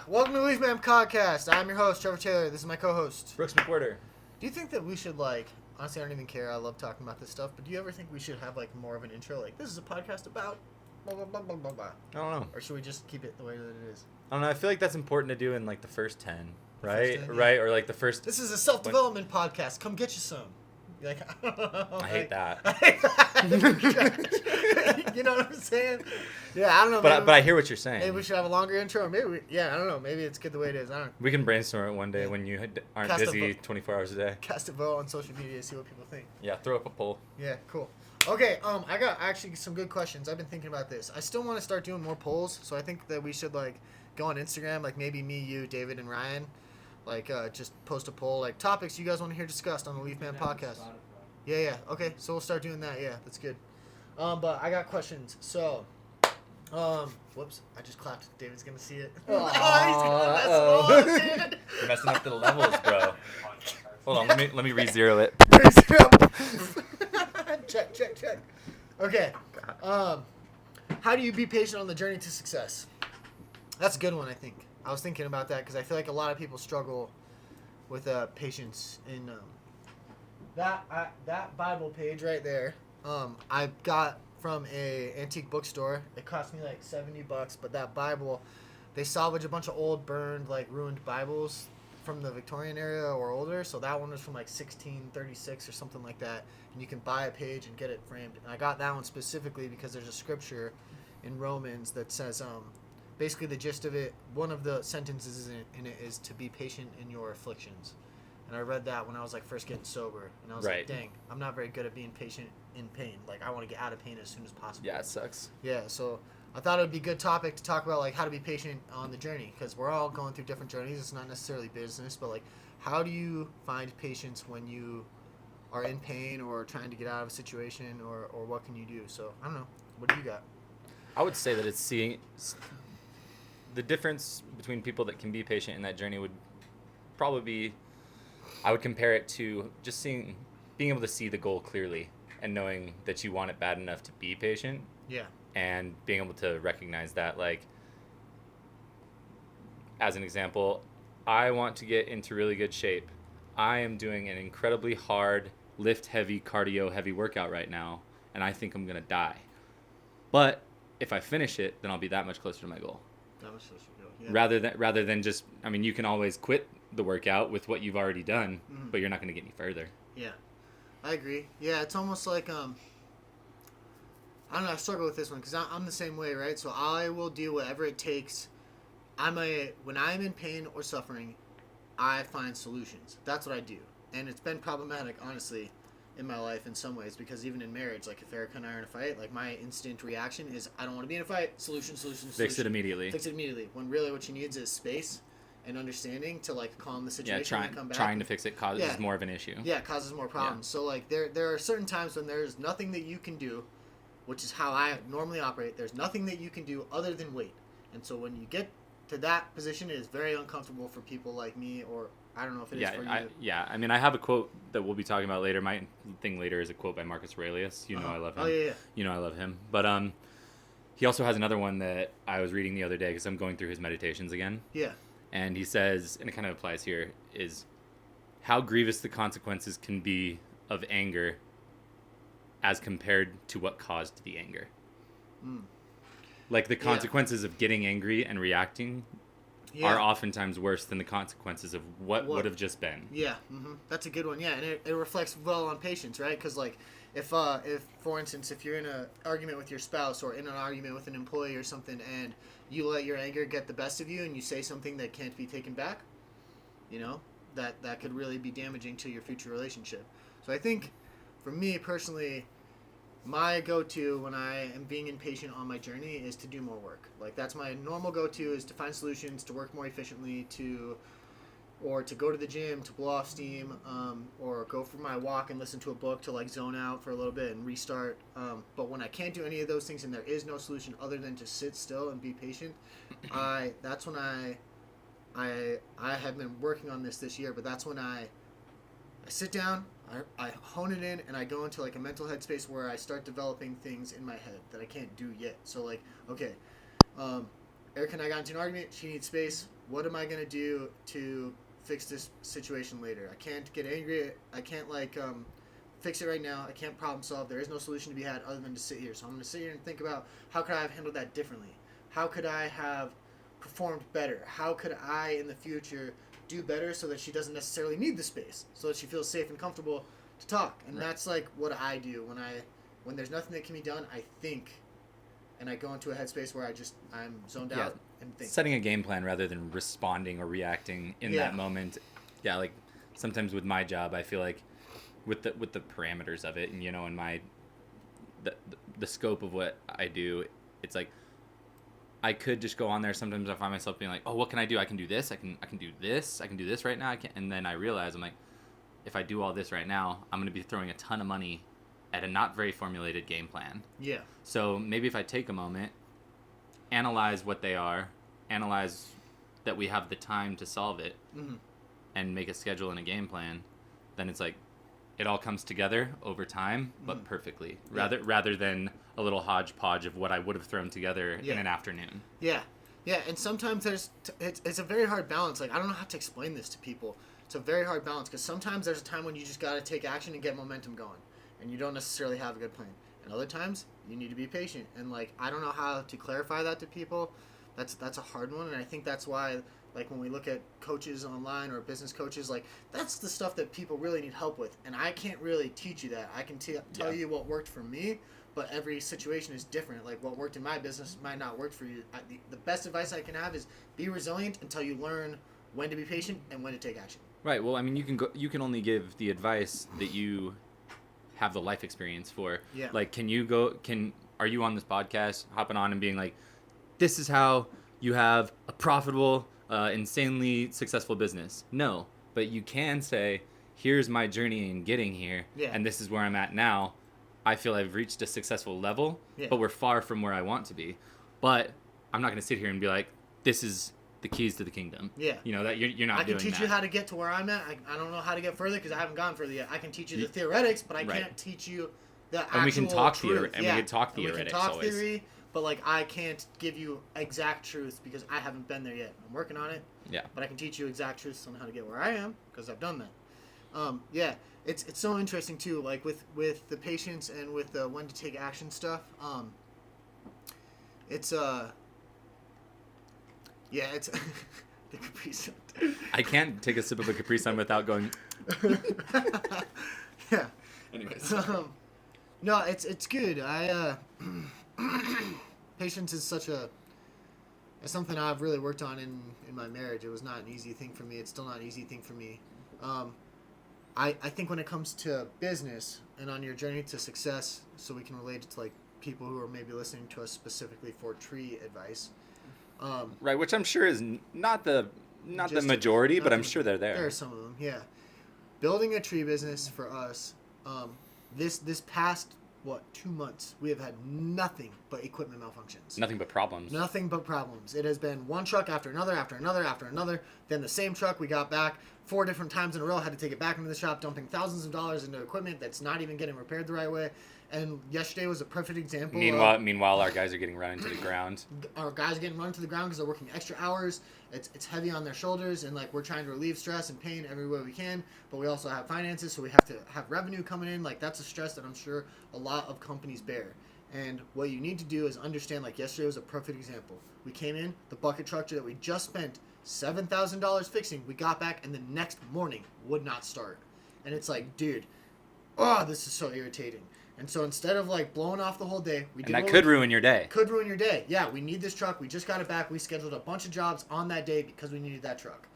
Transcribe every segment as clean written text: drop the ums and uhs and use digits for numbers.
Welcome to Leafman podcast. I'm your host, Trevor Taylor. This is my co-host, Brooks McWhirter. Do you think that we should, honestly, I don't even care. I love talking about this stuff. But do you ever think we should have, more of an intro? Like, this is a podcast about blah, blah, blah, blah, blah, blah. I don't know. Or should we just keep it the way that it is? I don't know. I feel like that's important to do in, the first 10, right? First 10, right? Or, the first... This is a self-development podcast. Come get you some. I hate that. You know what I'm saying? Yeah, I don't know. But I hear what you're saying. Maybe we should have a longer intro. Or maybe, I don't know. Maybe it's good the way it is. I don't know. We can brainstorm it one day when you aren't busy 24 hours a day. Cast a vote on social media, see what people think. Yeah, throw up a poll. Yeah, cool. Okay, I got actually some good questions. I've been thinking about this. I still want to start doing more polls, so I think that we should, go on Instagram, maybe me, you, David, and Ryan, just post a poll, topics you guys want to hear discussed on the Leafman podcast. Yeah. Okay, so we'll start doing that. Yeah, that's good. But I got questions. So, whoops, I just clapped. David's gonna see it. He's gonna mess dude. You're messing up the levels, bro. Hold on, let me re-zero it. Check. Okay. How do you be patient on the journey to success? That's a good one, I think. I was thinking about that because I feel like a lot of people struggle with patience in that Bible page right there. I got from a antique bookstore. It cost me $70, but that Bible, they salvage a bunch of old, burned, ruined Bibles from the Victorian era or older. So that one was from 1636 or something like that. And you can buy a page and get it framed. And I got that one specifically because there's a scripture in Romans that says, basically the gist of it, one of the sentences in it is to be patient in your afflictions. And I read that when I was first getting sober, and I was like, dang, I'm not very good at being patient in pain. I want to get out of pain as soon as possible. Yeah, it sucks. Yeah, so I thought it would be a good topic to talk about how to be patient on the journey, because we're all going through different journeys. It's not necessarily business, but how do you find patience when you are in pain or trying to get out of a situation, or what can you do? So I don't know. What do you got? I would say that it's seeing the difference between people that can be patient in that journey would probably be, I would compare it to just being able to see the goal clearly and knowing that you want it bad enough to be patient. Yeah. And being able to recognize that, as an example, I want to get into really good shape. I am doing an incredibly hard, lift-heavy, cardio-heavy workout right now, and I think I'm going to die. But if I finish it, then I'll be that much closer to my goal. That was supposed to go. Yeah. Rather than just, you can always quit the workout with what you've already done, but you're not going to get any further. Yeah, I agree. Yeah, it's almost like, I don't know, I struggle with this one because I'm the same way, right? So I will do whatever it takes. When I'm in pain or suffering, I find solutions. That's what I do. And it's been problematic, honestly, in my life in some ways, because even in marriage, if Erica and I are in a fight, my instant reaction is, I don't want to be in a fight. Solution. Fix it immediately. When really what she needs is space and understanding to calm the situation and come back. Trying to fix it causes more of an issue. Yeah, it causes more problems. Yeah. So there are certain times when there's nothing that you can do, which is how I normally operate. There's nothing that you can do other than wait. And so when you get to that position, it is very uncomfortable for people like me, or I don't know if it is for you. I have a quote that we'll be talking about later. My thing later is a quote by Marcus Aurelius. You know I love him. Oh, yeah. You know I love him. But he also has another one that I was reading the other day because I'm going through his meditations again. Yeah. And he says, and it kind of applies here, is how grievous the consequences can be of anger as compared to what caused the anger. The consequences of getting angry and reacting are oftentimes worse than the consequences of what would have just been. Yeah, that's a good one. Yeah, and it reflects well on patience, right? Because if for instance, if you're in an argument with your spouse or in an argument with an employee or something, and you let your anger get the best of you and you say something that can't be taken back, that could really be damaging to your future relationship. So I think, for me personally, my go-to when I am being impatient on my journey is to do more work. That's my normal go-to, is to find solutions, to work more efficiently, or to go to the gym, to blow off steam, or go for my walk and listen to a book to zone out for a little bit and restart. But when I can't do any of those things and there is no solution other than to sit still and be patient, that's when I have been working on this year, but that's when I sit down, I hone it in, and I go into a mental headspace where I start developing things in my head that I can't do yet. So okay, Erica and I got into an argument. She needs space. what am I going to do to fix this situation later? I can't get angry. I can't fix it right now. I can't problem solve. There is no solution to be had other than to sit here. So I'm going to sit here and think about how could I have handled that differently? How could I have performed better? How could I in the future do better so that she doesn't necessarily need the space, so that she feels safe and comfortable to talk? And that's like what I do when there's nothing that can be done. I think, and I go into a headspace where I'm zoned out and think. Setting a game plan rather than responding or reacting in that moment. Yeah, like sometimes with my job, I feel like with the parameters of it, and and the scope of what I do, it's like I could just go on there. Sometimes I find myself being like, oh, what can I do? I can do this. I can do this. I can do this right now. And then I realize I'm like, if I do all this right now, I'm going to be throwing a ton of money at a not very formulated game plan. Yeah. So maybe if I take a moment, analyze what they are, analyze that we have the time to solve it, and make a schedule and a game plan, then it's like it all comes together over time, but perfectly, rather than a little hodgepodge of what I would have thrown together in an afternoon. Yeah. And sometimes it's a very hard balance. Like, I don't know how to explain this to people. It's a very hard balance, because sometimes there's a time when you just got to take action and get momentum going, and you don't necessarily have a good plan. And other times you need to be patient. And like, I don't know how to clarify that to people. That's a hard one, and I think that's why, like, when we look at coaches online or business coaches, like, that's the stuff that people really need help with. And I can't really teach you that. I can tell you what worked for me, but every situation is different. Like, what worked in my business might not work for you. The best advice I can have is be resilient until you learn when to be patient and when to take action. Right. Well, I mean, you can only give the advice that you have the life experience for. Yeah. Like, are you on this podcast hopping on and being like, this is how you have a profitable, insanely successful business? No, but you can say, here's my journey in getting here, and this is where I'm at now. I feel I've reached a successful level, but we're far from where I want to be. But I'm not going to sit here and be like, this is the keys to the kingdom. Yeah. That you're not doing that. I can teach you how to get to where I'm at. I don't know how to get further because I haven't gone further yet. I can teach you the theoretics, but I can't teach you the actual truth. We can talk theoretics. We can talk theory, but like, I can't give you exact truth because I haven't been there yet. I'm working on it. Yeah. But I can teach you exact truths on how to get where I am because I've done that. It's so interesting too, like with the patience and with the when to take action stuff. It's it's the Capri Sun. I can't take a sip of a Capri Sun without going. Yeah. Anyways. No, it's good. Patience is it's something I've really worked on in my marriage. It was not an easy thing for me. It's still not an easy thing for me. I think when it comes to business and on your journey to success, so we can relate it to like people who are maybe listening to us specifically for tree advice. Right, which I'm sure is not the majority, but I'm sure they're there. There are some of them, yeah. Building a tree business for us, this past 2 months, we have had nothing but equipment malfunctions. Nothing but problems. Nothing but problems. It has been one truck after another, after another, after another. Then the same truck we got back 4 different times in a row, had to take it back into the shop, dumping thousands of dollars into equipment that's not even getting repaired the right way. And yesterday was a perfect example. Meanwhile, our guys are getting run into the ground. Our guys are getting run into the ground because they're working extra hours. It's heavy on their shoulders, and like, we're trying to relieve stress and pain every way we can. But we also have finances, so we have to have revenue coming in. Like, that's a stress that I'm sure a lot of companies bear. And what you need to do is understand, like, yesterday was a perfect example. We came in, the bucket truck that we just spent $7,000 fixing, we got back, and the next morning would not start. And it's like, dude, this is so irritating. And so instead of like blowing off the whole day, could ruin your day. Could ruin your day. Yeah, we need this truck. We just got it back. We scheduled a bunch of jobs on that day because we needed that truck.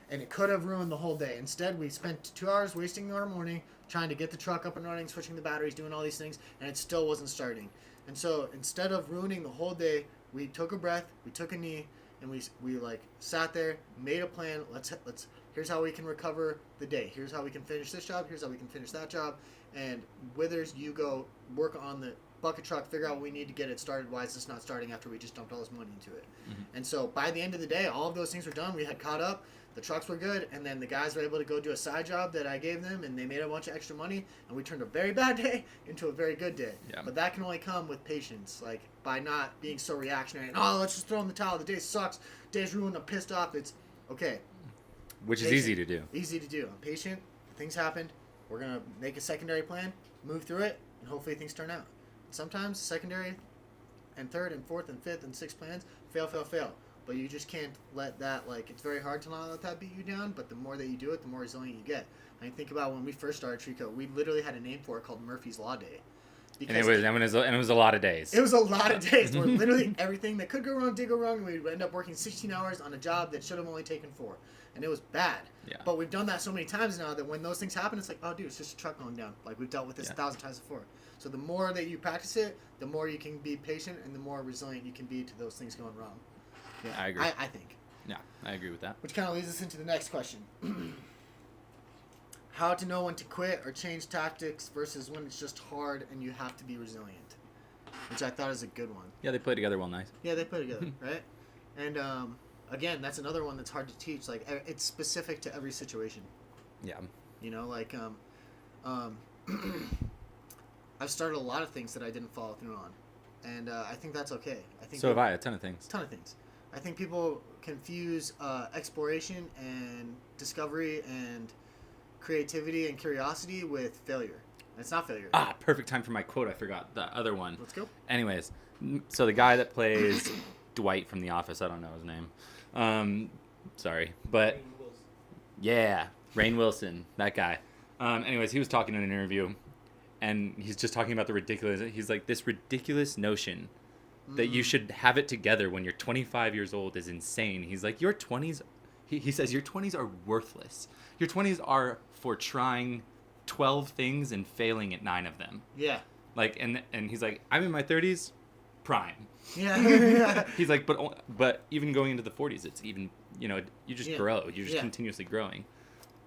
And it could have ruined the whole day. Instead, we spent 2 hours wasting our morning trying to get the truck up and running, switching the batteries, doing all these things, and it still wasn't starting. And so instead of ruining the whole day, we took a breath, we took a knee, and we like sat there, made a plan. Let's here's how we can recover the day. Here's how we can finish this job. Here's how we can finish that job. And Withers, you go work on the bucket truck, figure out what we need to get it started. Why is this not starting after we just dumped all this money into it? Mm-hmm. And so by the end of the day, all of those things were done. We had caught up. The trucks were good. And then the guys were able to go do a side job that I gave them, and they made a bunch of extra money. And we turned a very bad day into a very good day. Yeah. But that can only come with patience, like by not being so reactionary. And, let's just throw in the towel. The day sucks. Day's ruined. I'm pissed off. okay. Which is easy to do. Easy to do. I'm patient. Things happened. We're going to make a secondary plan, move through it, and hopefully things turn out. Sometimes secondary and third and fourth and fifth and sixth plans fail. But you just can't let that, like, it's very hard to not let that beat you down, but the more that you do it, the more resilient you get. I mean, think about when we first started Trico, we literally had a name for it called Murphy's Law Day. And it was a lot of days. It was a lot of days where literally everything that could go wrong did go wrong, and we'd end up working 16 hours on a job that should have only taken 4. And it was bad. Yeah. But we've done that so many times now that when those things happen, it's like, oh, dude, it's just a truck going down. Like, we've dealt with this 1,000 times before. So the more that you practice it, the more you can be patient and the more resilient you can be to those things going wrong. Yeah, I agree. I think. Yeah, I agree with that. Which kind of leads us into the next question. How to know when to quit or change tactics versus when it's just hard and you have to be resilient. Which I thought is a good one. Yeah, they play together well nice. Yeah, they play together, right? And again, that's another one that's hard to teach. Like, it's specific to every situation. Yeah. You know, like, I've started a lot of things that I didn't follow through on. And I think that's okay. I think so have I, a ton of things. Ton of things. I think people confuse exploration and discovery and creativity and curiosity with failure. And it's not failure. Perfect time for my quote. I forgot the other one. Let's go. Anyways, so the guy that plays Dwight from The Office, I don't know his name. Sorry. But, yeah, Rainn Wilson, that guy. Anyways, he was talking in an interview, and he's just talking about the ridiculous. He's like, this ridiculous notion that you should have it together when you're 25 years old is insane. He's like, your 20s, he says, your 20s are worthless. Your 20s are for trying 12 things and failing at 9 of them. Yeah. Like, and he's like, I'm in my 30s, prime. Yeah. He's like, but even going into the 40s, it's even, you know, you just grow. You're just continuously growing.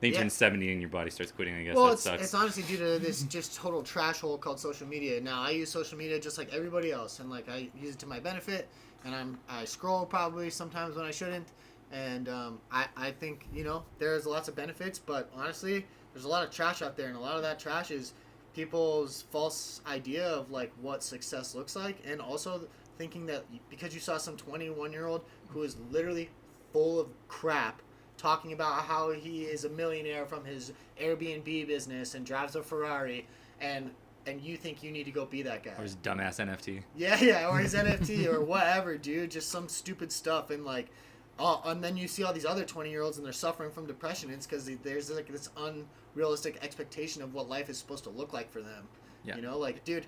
Then you turn 70 and your body starts quitting, I guess. Well, that sucks. It's honestly due to this just total trash hole called social media. Now, I use social media just like everybody else, and like I use it to my benefit, and I scroll probably sometimes when I shouldn't, and I think, you know, there's lots of benefits, but honestly, there's a lot of trash out there, and a lot of that trash is people's false idea of like what success looks like, and also thinking that because you saw some 21-year-old who is literally full of crap talking about how he is a millionaire from his Airbnb business and drives a Ferrari, and you think you need to go be that guy. Or his dumbass NFT. Yeah, or his NFT or whatever, dude. Just some stupid stuff, and like, and then you see all these other 20-year-olds and they're suffering from depression. It's because there's like this unrealistic expectation of what life is supposed to look like for them. Yeah. You know, like, dude.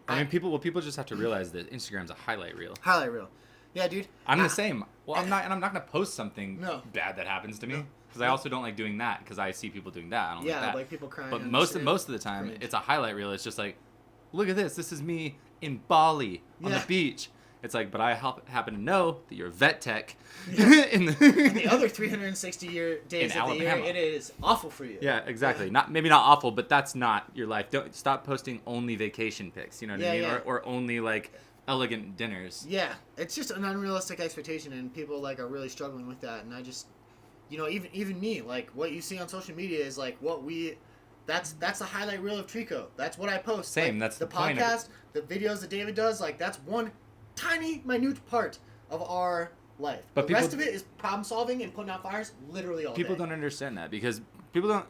I mean, people just have to realize that Instagram's a highlight reel. Highlight reel. Yeah, dude. I'm the same. Well, I'm not gonna post something bad that happens to me, because I also don't like doing that, because I see people doing that. I don't like that. Like people crying. But most of the time, it's a highlight reel. It's just like, look at this. This is me in Bali on the beach. It's like, but I happen to know that you're a vet tech. In the other 360 days of the year, it is awful for you. Yeah, exactly. Maybe not awful, but that's not your life. Don't stop posting only vacation pics. You know what I mean? Yeah. Or only like elegant dinners. Yeah, it's just an unrealistic expectation, and people like are really struggling with that. And I just, you know, even me, like what you see on social media is like that's the highlight reel of Trico. That's what I post. Same. Like, that's the point podcast, the videos that David does. Like, that's one tiny, minute part of our life. But the rest of it is problem solving and putting out fires literally all day. People don't understand that, because people don't.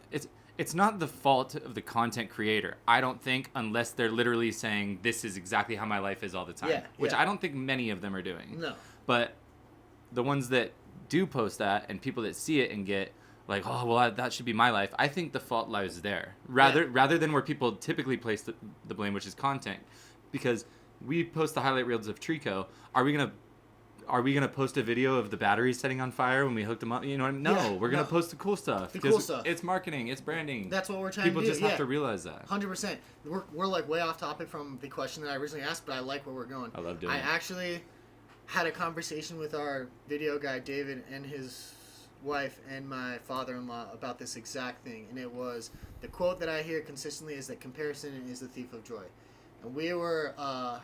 It's not the fault of the content creator, I don't think, unless they're literally saying this is exactly how my life is all the time. Which I don't think many of them are doing. No. But the ones that do post that, and people that see it and get like, oh, well, that should be my life, I think the fault lies there. Rather than where people typically place the blame, which is content. Because we post the highlight reels of Trico. Are we gonna post a video of the batteries setting on fire when we hooked them up? You know what I mean? No, we're gonna post the cool stuff. The cool stuff. It's marketing. It's branding. That's what we're trying to do. People just have to realize that. 100%. We're like way off topic from the question that I originally asked, but I like where we're going. I love doing it. I actually had a conversation with our video guy David and his wife and my father-in-law about this exact thing, and it was the quote that I hear consistently is that comparison is the thief of joy. And we were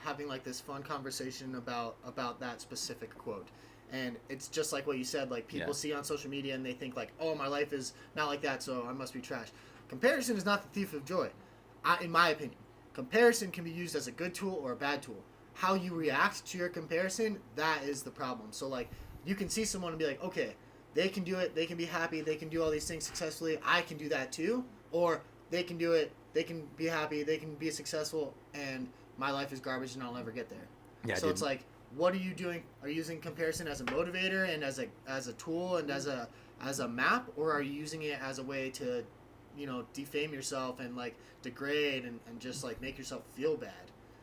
having like this fun conversation about that specific quote. And it's just like what you said, like people see on social media and they think like, oh, my life is not like that, so I must be trash. Comparison is not the thief of joy, in my opinion. Comparison can be used as a good tool or a bad tool. How you react to your comparison, that is the problem. So like you can see someone and be like, okay, they can do it, they can be happy, they can do all these things successfully, I can do that too. Or they can do it, they can be happy, they can be successful, and my life is garbage and I'll never get there. Yeah, so it's like, what are you doing? Are you using comparison as a motivator and as a tool and as a map, or are you using it as a way to, defame yourself and like degrade and just like make yourself feel bad?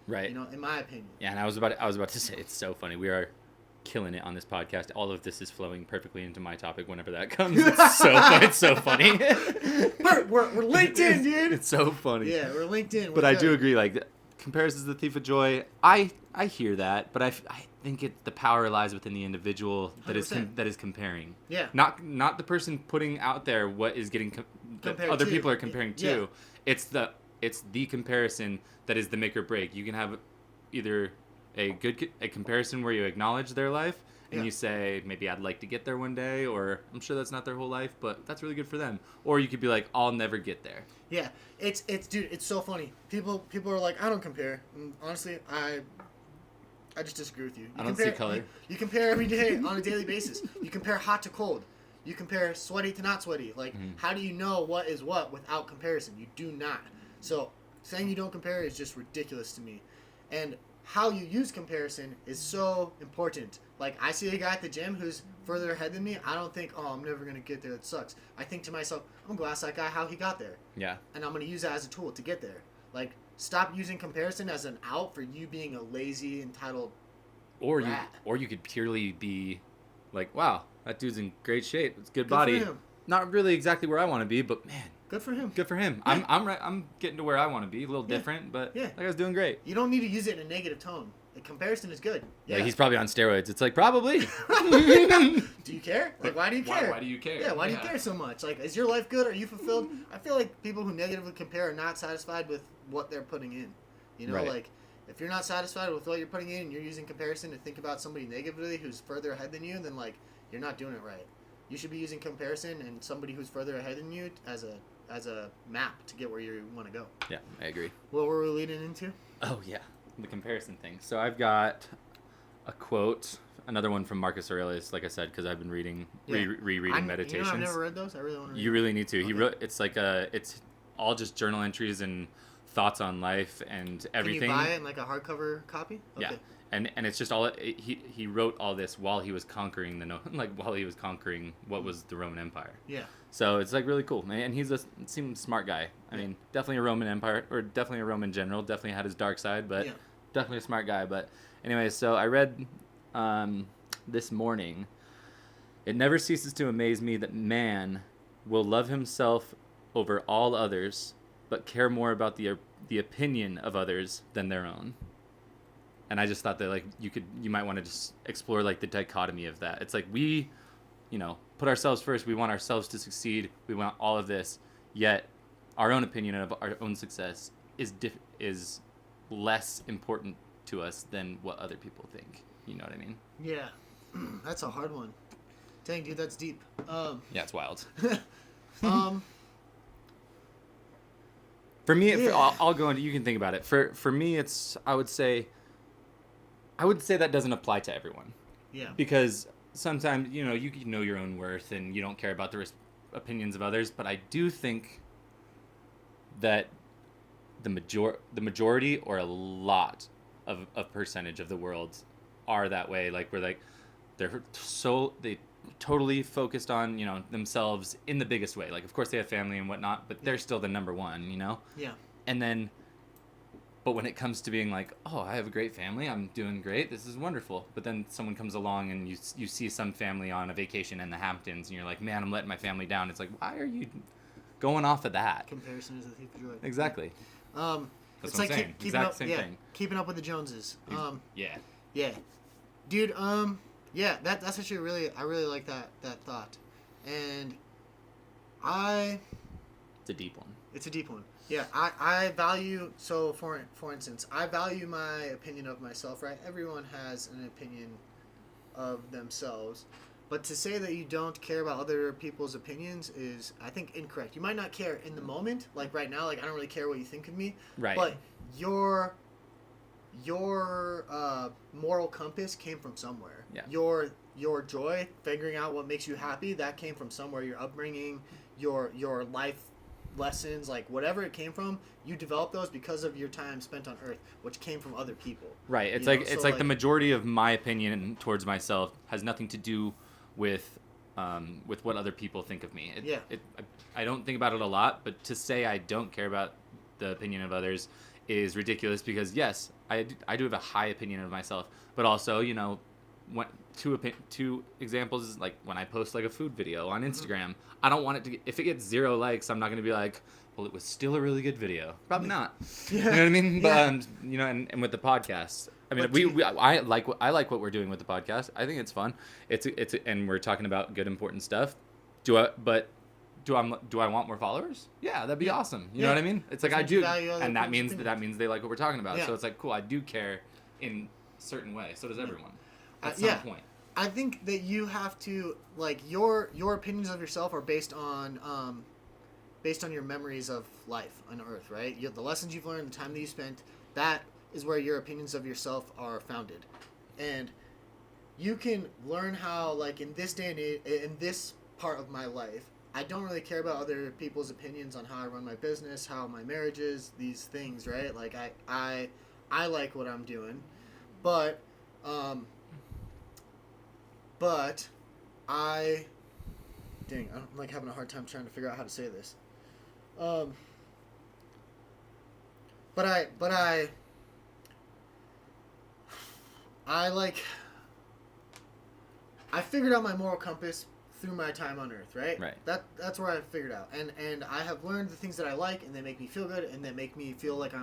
Right. In my opinion. Yeah, and I was about to say, it's so funny. We are killing it on this podcast. All of this is flowing perfectly into my topic whenever that comes. It's so funny. we're linked in, dude. It's so funny. Yeah, we're linked in. But I do agree, like, comparison is the thief of joy. I hear that, but I think the power lies within the individual that is comparing. Yeah. Not the person putting out there what is getting that other people are comparing to. Yeah. It's the comparison that is the make or break. You can have either a comparison where you acknowledge their life and you say, maybe I'd like to get there one day, or I'm sure that's not their whole life, but that's really good for them. Or you could be like, I'll never get there. Yeah, it's dude, it's so funny. People are like, I don't compare. And honestly, I just disagree with you. I don't see color. You compare every day on a daily basis. You compare hot to cold. You compare sweaty to not sweaty. Like, how do you know what is what without comparison? You do not. So saying you don't compare is just ridiculous to me. And how you use comparison is so important. Like, I see a guy at the gym who's further ahead than me. I don't think, oh, I'm never going to get there. That sucks. I think to myself, I'm going to go ask that guy how he got there. Yeah. And I'm going to use that as a tool to get there. Like, stop using comparison as an out for you being a lazy, entitled rat. You could purely be like, wow, that dude's in great shape. It's good Good body. for him. Not really exactly where I want to be, but man, Good for him. good for him. Yeah. I'm getting to where I want to be. A little different, but that guy's doing great. You don't need to use it in a negative tone. The comparison is good. Yeah, he's probably on steroids. It's like, probably. Do you care? Like, why do you care? Why do you care? Yeah, why do you care so much? Like, is your life good? Are you fulfilled? I feel like people who negatively compare are not satisfied with what they're putting in. Right. Like, if you're not satisfied with what you're putting in and you're using comparison to think about somebody negatively who's further ahead than you, then, like, you're not doing it right. You should be using comparison and somebody who's further ahead than you as a map to get where you want to go. Yeah, I agree. What were we leading into? Oh, yeah. The comparison thing. So I've got a quote, another one from Marcus Aurelius, like I said, because I've been reading, rereading Meditations. I've never read those. I really want to read You really need to. Okay. He wrote, it's like it's all just journal entries and thoughts on life and everything. Can you buy it in like a hardcover copy? Okay. Yeah. And it's just all, he wrote all this while he was conquering while he was conquering what was the Roman Empire. Yeah. So it's like really cool, man. And he's seems smart guy. I mean, definitely a Roman Empire, or definitely a Roman general. Definitely had his dark side, but definitely a smart guy. But anyway, so I read this morning. It never ceases to amaze me that man will love himself over all others, but care more about the opinion of others than their own. And I just thought that, like, you might want to just explore, like, the dichotomy of that. It's like we, put ourselves first. We want ourselves to succeed. We want all of this. Yet our own opinion of our own success is less important to us than what other people think. You know what I mean? Yeah. That's a hard one. Dang, dude, that's deep. Yeah, it's wild. For me, I'll go into, you can think about it. For me, I would say that doesn't apply to everyone. Yeah. Because sometimes, you know your own worth and you don't care about the opinions of others. But I do think that the majority or a lot of percentage of the world are that way. Like, they totally focused on, themselves in the biggest way. Like, of course they have family and whatnot, but they're still the number one, Yeah. And then, but when it comes to being like, oh, I have a great family, I'm doing great, this is wonderful. But then someone comes along and you see some family on a vacation in the Hamptons and you're like, man, I'm letting my family down. It's like, why are you going off of that? Comparison is the thief of joy. Exactly. That's what I'm saying. Same thing. Keeping up with the Joneses. Yeah. Yeah. Dude, that's actually I really like that thought. And it's a deep one. It's a deep one. Yeah, I value, so for instance, I value my opinion of myself, right? Everyone has an opinion of themselves. But to say that you don't care about other people's opinions is, I think, incorrect. You might not care in the moment, like right now, like I don't really care what you think of me. Right. But your moral compass came from somewhere. Yeah. Your your joy, figuring out what makes you happy, that came from somewhere. Your upbringing, your life lessons, like whatever it came from, you developed those because of your time spent on Earth, which came from other people. Right. It's You like know? it's So, like the majority of my opinion towards myself has nothing to do with what other people think of me. I don't think about it a lot, but to say I don't care about the opinion of others is ridiculous because yes, I do have a high opinion of myself, but also, you know, two examples is like when I post like a food video on Instagram, I don't want it to if it gets 0 likes, I'm not going to be like, well, it was still a really good video. Probably not. Yeah. You know what I mean? Yeah. But you know, and with the podcast, I mean, I like what we're doing with the podcast. I think it's fun. It's and we're talking about good important stuff. Do I want more followers? Yeah, that'd be awesome. You know what I mean? It's like I do, and that means they like what we're talking about. So it's like cool. I do care in a certain way. So does everyone. At some point. I think that you have to like your opinions of yourself are based on your memories of life on Earth, right? The lessons you've learned, the time that you spent, that is where your opinions of yourself are founded. And you can learn how, like, in this day and age, in this part of my life, I don't really care about other people's opinions on how I run my business, how my marriage is, these things, right? Like, I like what I'm doing, but I'm like having a hard time trying to figure out how to say this. I figured out my moral compass through my time on Earth, right? Right. That's where I figured out, and I have learned the things that I like, and they make me feel good, and they make me feel like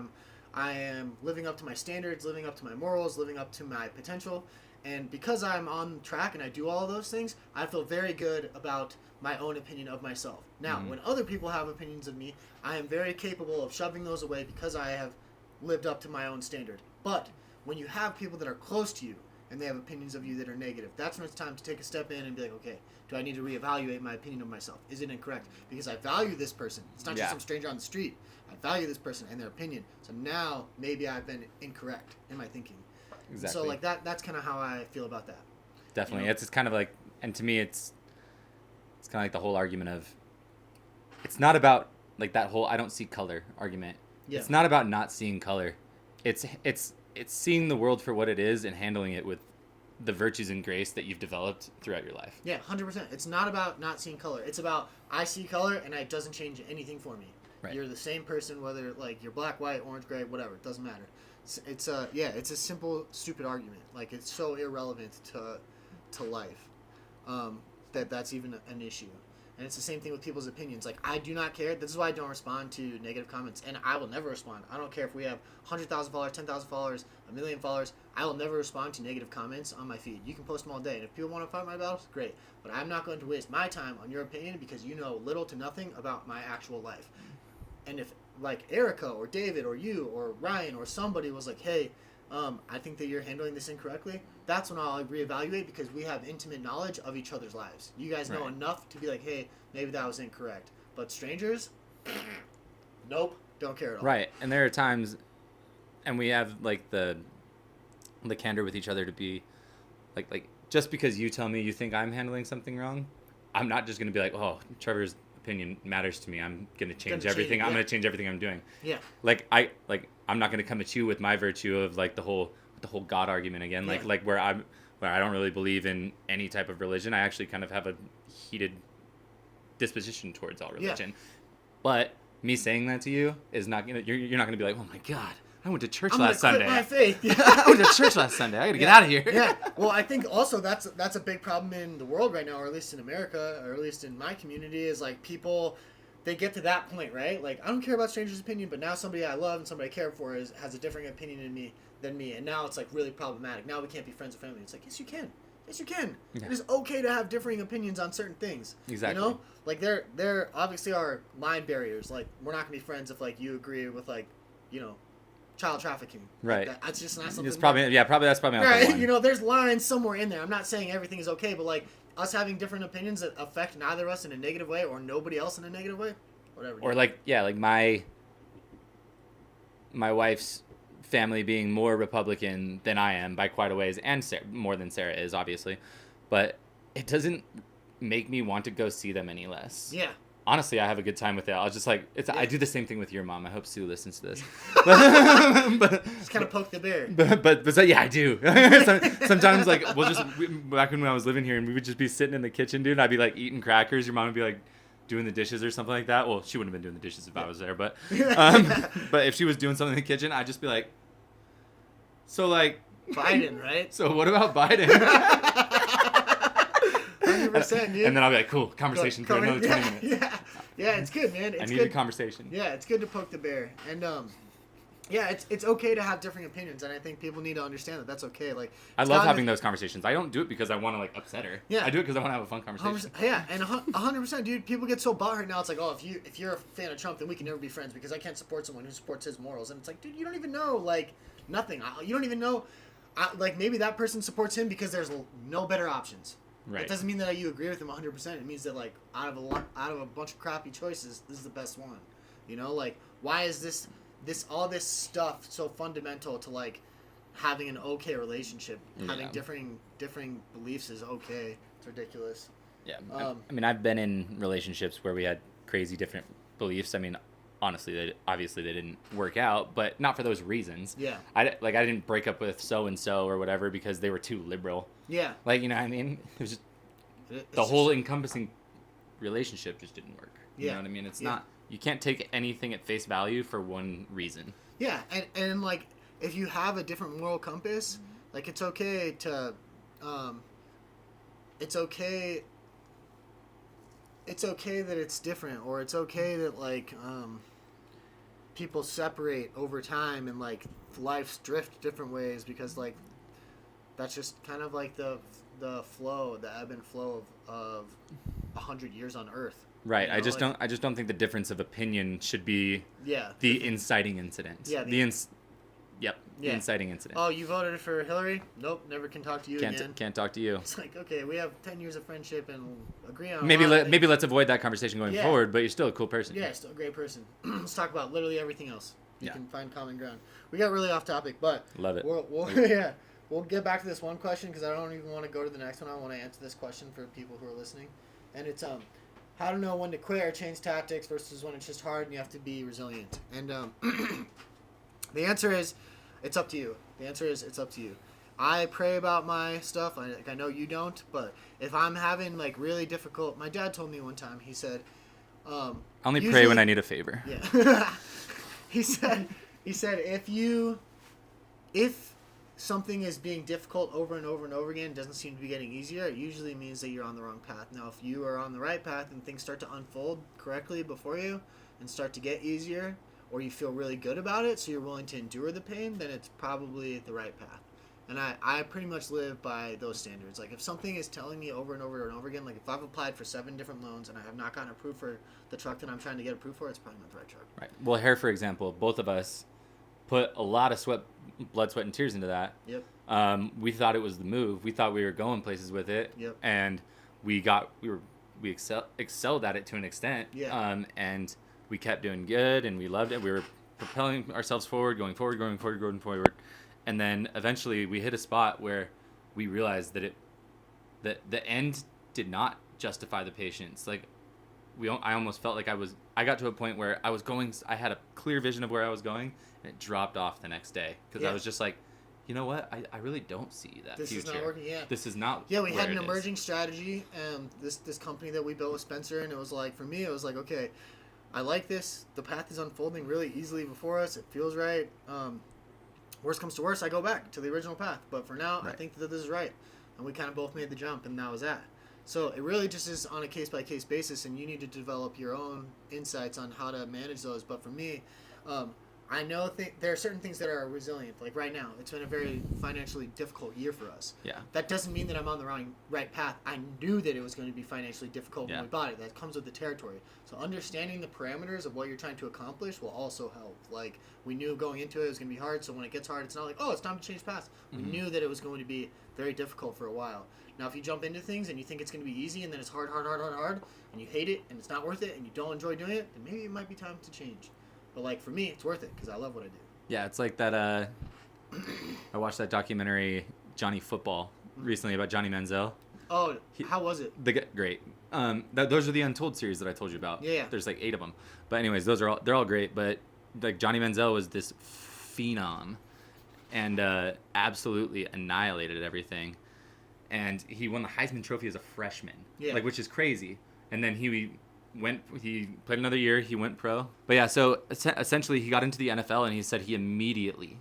I am living up to my standards, living up to my morals, living up to my potential. And because I'm on track and I do all of those things, I feel very good about my own opinion of myself. Now, when other people have opinions of me, I am very capable of shoving those away because I have lived up to my own standard. But when you have people that are close to you and they have opinions of you that are negative, that's when it's time to take a step in and be like, okay, do I need to reevaluate my opinion of myself? Is it incorrect? Because I value this person. It's not just some stranger on the street. I value this person and their opinion. So now maybe I've been incorrect in my thinking. Exactly. So like that's kind of how I feel about that. Definitely. You know? It's kind of like, and to me it's kind of like the whole argument of, it's not about like that whole I don't see color argument. Yeah. It's not about not seeing color. It's seeing the world for what it is and handling it with the virtues and grace that you've developed throughout your life. Yeah, 100%. It's not about not seeing color. It's about I see color and it doesn't change anything for me. Right. You're the same person, whether like you're black, white, orange, gray, whatever. It doesn't matter. It's a simple, stupid argument. Like it's so irrelevant to life that's even an issue. And it's the same thing with people's opinions. Like I do not care. This is why I don't respond to negative comments, and I will never respond. I don't care if we have 100,000 followers, 10,000 followers, 1 million followers. I will never respond to negative comments on my feed. You can post them all day, and if people want to fight my battles, great. But I'm not going to waste my time on your opinion because you know little to nothing about my actual life. And if like Erica or David or you or Ryan or somebody was like, hey, I think that you're handling this incorrectly, that's when I'll reevaluate because we have intimate knowledge of each other's lives. You guys know enough to be like, hey, maybe that was incorrect. But strangers, nope, don't care at all. Right, and there are times, and we have like the candor with each other to be like just because you tell me you think I'm handling something wrong, I'm not just going to be like, oh, Trevor's opinion matters to me. I'm going to change everything. I'm going to change everything I'm doing. Yeah. I'm not going to come at you with my virtue of like the whole God argument again. Like where I don't really believe in any type of religion. I actually kind of have a heated disposition towards all religion. Yeah. But me saying that to you is not going to, you're not going to be like, oh my God, I went to church last Sunday. My faith. I went to church last Sunday. I got to get out of here. Yeah. Well, I think also that's a big problem in the world right now, or at least in America, or at least in my community, is like people, they get to that point, right? Like, I don't care about strangers' opinion, but now somebody I love and somebody I care for has a different opinion than me, and now it's like really problematic. Now we can't be friends or family. It's like, yes, you can. Yes, you can. Yeah. It is okay to have differing opinions on certain things. Exactly. You know, like there obviously are line barriers. Like, we're not gonna be friends if like you agree with like, you know, child trafficking. Right. Like that's just not something. It's probably that's probably not right. the one. You know, there's lines somewhere in there. I'm not saying everything is okay, but like us having different opinions that affect neither of us in a negative way or nobody else in a negative way, whatever. Or like my wife's family being more Republican than I am by quite a ways, and more than Sarah is, obviously. but it doesn't make me want to go see them any less. Yeah. Honestly, I have a good time with it. I was just like, I do the same thing with your mom. I hope Sue listens to this. Just kind of poke the bear. But yeah, I do. Sometimes, like, back when I was living here, and we would just be sitting in the kitchen, dude, and I'd be, like, eating crackers. Your mom would be, like, doing the dishes or something like that. Well, she wouldn't have been doing the dishes if I was there, but if she was doing something in the kitchen, I'd just be like, so, like... Biden, right? So what about Biden? 100%, dude. And then I'll be like, cool, conversation for another 20 minutes. Yeah, it's good, man. I need a conversation. Yeah, it's good to poke the bear. And, yeah, it's okay to have differing opinions, and I think people need to understand that that's okay. Like, I love having those conversations. I don't do it because I want to, like, upset her. Yeah. I do it because I want to have a fun conversation. Yeah, and 100%, dude. People get so butthurt now. It's like, oh, if you're a fan of Trump, then we can never be friends because I can't support someone who supports his morals. And it's like, dude, you don't even know, like, nothing. You don't even know, like, maybe that person supports him because there's no better options. Right. It doesn't mean that you agree with him 100%. It means that, like, out of a bunch of crappy choices, this is the best one. You know, like, why is all this stuff so fundamental to, like, having an okay relationship? Yeah. Having differing beliefs is okay. It's ridiculous. Yeah. I mean, I've been in relationships where we had crazy different beliefs. I mean, honestly, obviously they didn't work out, but not for those reasons. Yeah. I didn't break up with so-and-so or whatever because they were too liberal. Yeah. Like, you know what I mean? It was just the whole encompassing relationship just didn't work. You know what I mean? It's not, you can't take anything at face value for one reason. Yeah, and like, if you have a different moral compass, like, it's okay to, it's okay that it's different, or it's okay that, like, people separate over time and, like, lives drift different ways because, like, that's just kind of like the flow, the ebb and flow of 100 years on Earth. Right. You know, I just don't think the difference of opinion should be the inciting incident. Yeah. The inciting incident. Oh, you voted for Hillary? Nope, never can talk to you again. Can't talk to you. It's like, okay, we have 10 years of friendship and agree on maybe let's avoid that conversation going forward, but you're still a cool person. Yeah, still a great person. Let's talk about literally everything else. You can find common ground. We got really off topic, but love it. We'll get back to this one question because I don't even want to go to the next one. I want to answer this question for people who are listening, and it's how to know when to quit or change tactics versus when it's just hard and you have to be resilient. And the answer is, it's up to you. The answer is, it's up to you. I pray about my stuff. I know you don't, but if I'm having, like, really difficult... My dad told me one time, he said... I only pray when I need a favor. Yeah. He said if something is being difficult over and over and over again, doesn't seem to be getting easier, it usually means that you're on the wrong path. Now, if you are on the right path and things start to unfold correctly before you and start to get easier, or you feel really good about it, so you're willing to endure the pain, then it's probably the right path. And I pretty much live by those standards. Like, if something is telling me over and over and over again, like, if I've applied for 7 different loans and I have not gotten approved for the truck that I'm trying to get approved for, it's probably not the right truck. Right. Well, here, for example, both of us put a lot of blood, sweat, and tears into that. Yep. We thought it was the move. We thought we were going places with it. Yep. And we excelled at it to an extent. Yeah. And we kept doing good, and we loved it. We were propelling ourselves forward, going forward. And then eventually we hit a spot where we realized that the end did not justify the patience. Like, I almost felt like I got to a point where I had a clear vision of where I was going, and it dropped off the next day because I was just like, you know what? I really don't see that this future. This is not working. Yeah. This is not. Yeah, we had an emerging strategy, this company that we built with Spencer, and it was like, for me, it was like, okay, I like this. The path is unfolding really easily before us. It feels right. Worst comes to worst, I go back to the original path. But for now, I think that this is right. And we kind of both made the jump, and that was that. So it really just is on a case-by-case basis, and you need to develop your own insights on how to manage those. But for me, I know there are certain things that are resilient. Like right now, it's been a very financially difficult year for us. Yeah. That doesn't mean that I'm on the right path. I knew that it was going to be financially difficult when we bought it. That comes with the territory. So understanding the parameters of what you're trying to accomplish will also help. Like, we knew going into it was going to be hard, so when it gets hard, it's not like, oh, it's time to change paths. We knew that it was going to be very difficult for a while. Now, if you jump into things and you think it's going to be easy and then it's hard, and you hate it and it's not worth it and you don't enjoy doing it, then maybe it might be time to change. But, like, for me, it's worth it because I love what I do. Yeah, it's like that, I watched that documentary, Johnny Football, recently about Johnny Manziel. Oh, how was it? Great. Those are the Untold series that I told you about. Yeah. There's like 8 of them. But anyways, they're all great. But like Johnny Manziel was this phenom, and absolutely annihilated everything. And he won the Heisman Trophy as a freshman. Yeah. Like, which is crazy. And then he played another year. He went pro. But yeah, so essentially he got into the NFL, and he said he immediately,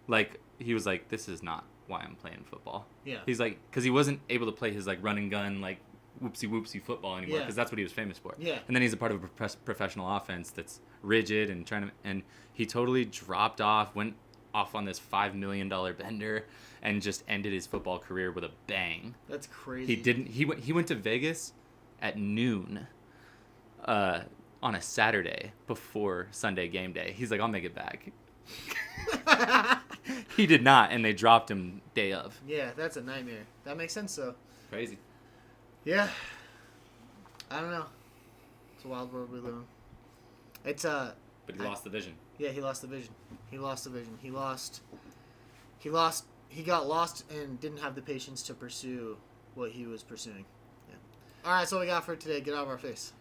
like, he was like, this is not why I'm playing football. Yeah. He's like, because he wasn't able to play his like run and gun like whoopsie football anymore, because that's what he was famous for. Yeah. And then he's a part of a professional offense that's rigid and and he totally dropped off, went off on this $5 million bender, and just ended his football career with a bang. That's crazy. He went to Vegas at noon on a Saturday before Sunday game day. He's like, I'll make it back. He did not, and they dropped him day of. Yeah, that's a nightmare. That makes sense, though. Crazy. Yeah. I don't know. It's a wild world we live in. It's But he lost the vision. Yeah, he lost the vision. He got lost and didn't have the patience to pursue what he was pursuing. Yeah. All right, that's all we got for today. Get out of our face.